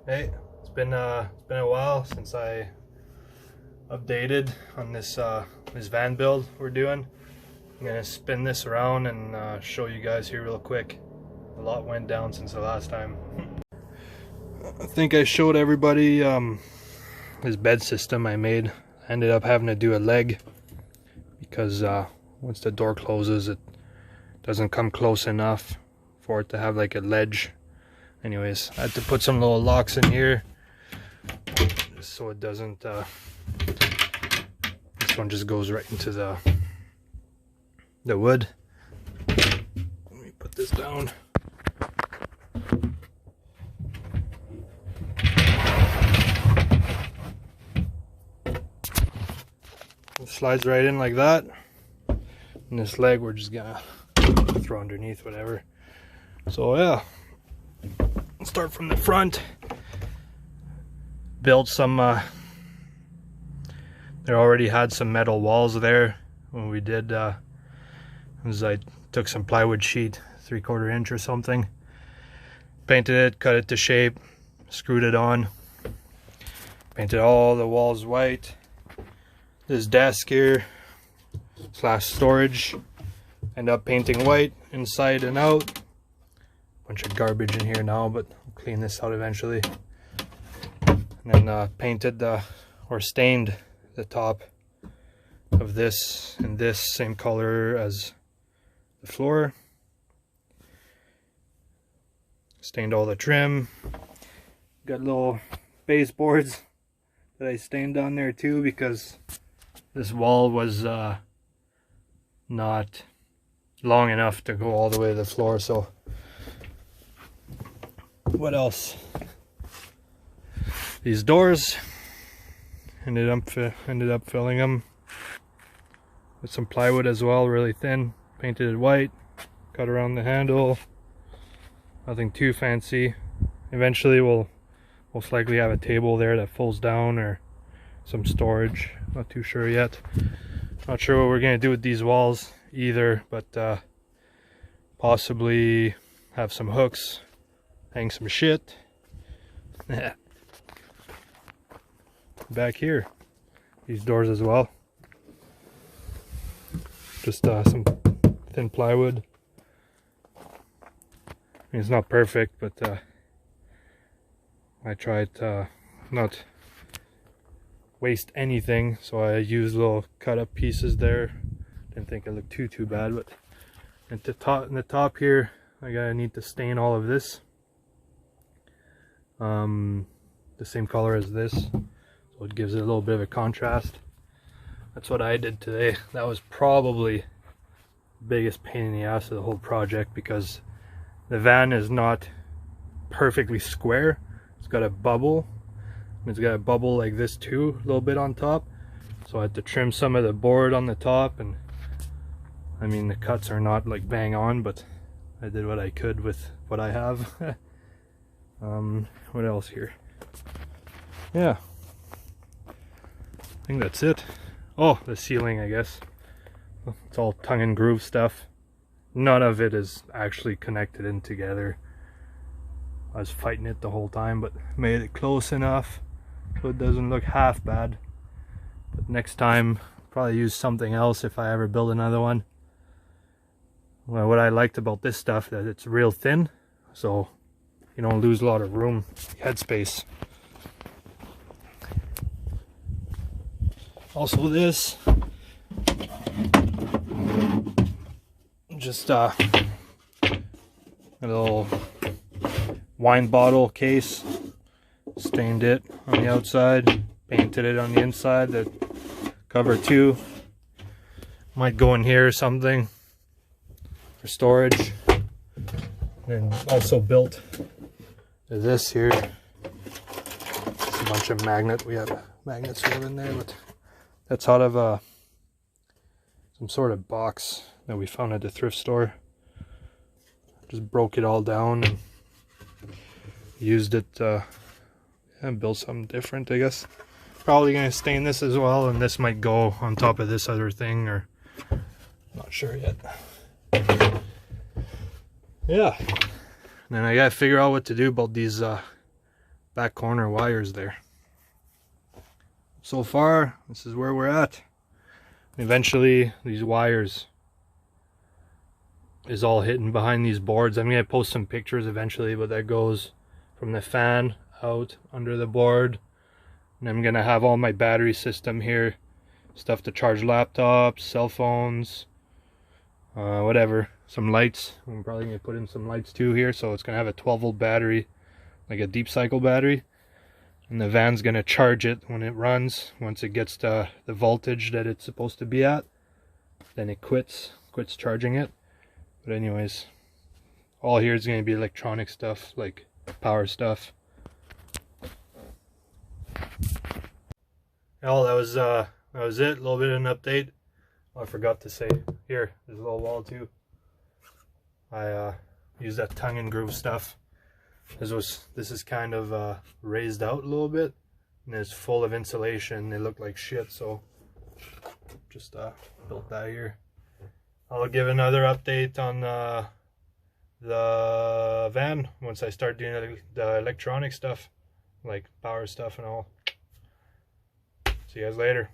Hey, it's been a while since I updated on this this van build we're doing. I'm gonna spin this around and show you guys here real quick. A lot went down since the last time. I think I showed everybody this bed system I made. I ended up having to do a leg because once the door closes, it doesn't come close enough for it to have like a ledge. Anyways, I had to put some little locks in here so it doesn't this one just goes right into the wood. Let me put this down. It slides right in like that, and this leg we're just gonna throw underneath, whatever. So yeah, start from the front, build some they already had some metal walls there when we did I took some plywood sheet, 3/4 inch or something, painted it, cut it to shape, screwed it on, painted all the walls white. This desk here / storage, end up painting white inside and out. Bunch of garbage in here now, but I'll clean this out eventually. And then painted or stained the top of this in this same color as the floor. Stained all the trim. Got little baseboards that I stained on there too, because this wall was not long enough to go all the way to the floor. So what else? These doors ended up filling them with some plywood as well, really thin. Painted it white, cut around the handle. Nothing too fancy. Eventually we'll most likely have a table there that folds down, or some storage. Not too sure yet. Not sure what we're gonna do with these walls either, but possibly have some hooks, hang some shit. Back here, these doors as well. Just some thin plywood. I mean, it's not perfect, but I tried to not waste anything, so I used little cut up pieces there. Didn't think it looked too bad, but in the top here, I need to stain all of this the same color as this, so it gives it a little bit of a contrast. That's what I did today. That was probably the biggest pain in the ass of the whole project, because the van is not perfectly square. It's got a bubble. It's got a bubble like this too, a little bit on top. So I had to trim some of the board on the top, and I mean, the cuts are not like bang on, but I did what I could with what I have. What else here? Yeah, I think that's it. Oh, the ceiling, I guess. It's all tongue and groove stuff. None of it is actually connected in together. I was fighting it the whole time, but made it close enough so it doesn't look half bad. But next time, probably use something else if I ever build another one. Well, what I liked about this stuff, that it's real thin, so you don't lose a lot of room, headspace. Also this, just a little wine bottle case. Stained it on the outside, painted it on the inside, the cover too. Might go in here or something for storage. And also built this here. It's a bunch of we have magnets in there, but that's out of some sort of box that we found at the thrift store. Just broke it all down and used it and build something different, I guess. Probably gonna stain this as well, and this might go on top of this other thing, or not sure yet. Yeah, and then I gotta figure out what to do about these back corner wires there. So far, this is where we're at. Eventually, these wires is all hidden behind these boards. I'm gonna post some pictures eventually, but that goes from the fan out under the board. And I'm gonna have all my battery system here, stuff to charge laptops, cell phones, whatever. Some lights. I'm probably gonna put in some lights too here, so it's gonna have a 12-volt battery, like a deep cycle battery. And the van's gonna charge it when it runs. Once it gets to the voltage that it's supposed to be at, then it quits charging it. But anyways, all here is gonna be electronic stuff, like power stuff. Oh, that was it. A little bit of an update. Oh, I forgot to say, here, there's a little wall too. I used that tongue and groove stuff. This is kind of raised out a little bit, and it's full of insulation. It looked like shit, so just built that here. I'll give another update on the van once I start doing the electronic stuff, like power stuff and all. See you guys later.